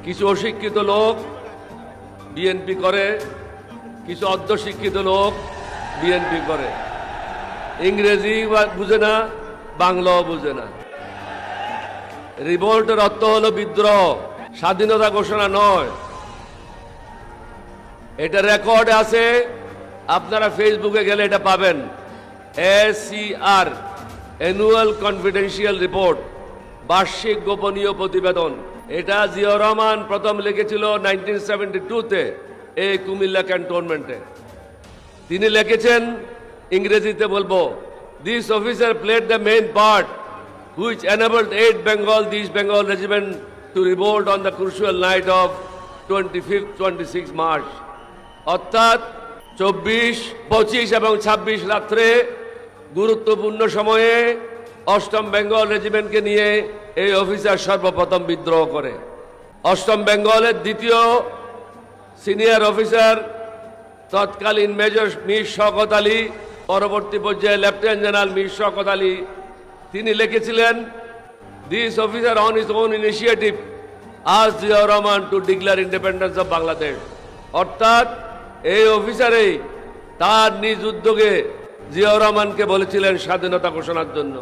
কিছু অশিক্ষিত লোক বিএনপি করে, কিছু অর্ধশিক্ষিত লোক বিএনপি করে। ইংরেজি বুঝে না, বাংলাও বুঝে না। রিভোল্টের অর্থ হলো বিদ্রোহ, স্বাধীনতা ঘোষণা নয়। এটা রেকর্ড আছে, আপনারা ফেসবুকে গেলে এটা পাবেন। ACR অ্যানুয়াল কনফিডেন্সিয়াল রিপোর্ট, বার্ষিক গোপনীয় প্রতিবেদন। এটা জিয়াউর রহমান প্রথম লিখেছিল 1972-তে এই কুমিল্লা ক্যান্টনমেন্টে। তিনি লিখেছেন, ইংরেজিতে বলবো, this officer played the main part which enabled 8 East Bengal Regiment to revolt on the crucial night of 25 March. অর্থাৎ 24, 25 এবং 26 রাত্রে গুরুত্বপূর্ণ সময়ে 8ম বেঙ্গল রেজিমেন্টকে নিয়ে এই অফিসার সর্বপ্রথম বিদ্রোহ করে। 8ম বেঙ্গলের দ্বিতীয় সিনিয়র অফিসার তৎকালীন মেজর মীর শওকত আলী, পরবর্তী পর্যায়ে লেফটেন্যান্ট জেনারেল মীর শওকত আলী, তিনি লিখেছিলেন, this officer on his own initiative asked Ziaur Rahman two declare independence of Bangladesh. অর্থাৎ এই অফিসারেই তার নিজ উদ্যোগে জিয়াউর রহমানকে বলেছিলেন স্বাধীনতা ঘোষণার জন্য।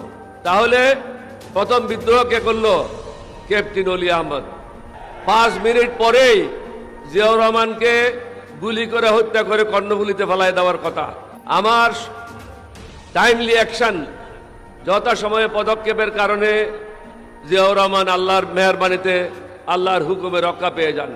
তাহলে প্রথম বিদ্রোহ কে করলো? ক্যাপ্টেন অলি আহমদ। 5 মিনিট পরেই জিয়াউর রহমানকে গুলি করে হত্যা করে কর্ণফুলীতে ফেলায় দেওয়ার কথা। আমার টাইমলি অ্যাকশন, যথাসময়ে পদক্ষেপের কারণে জিয়াউর রহমান আল্লাহর মেহেরবানিতে, আল্লাহর হুকুমে রক্ষা পেয়ে যান।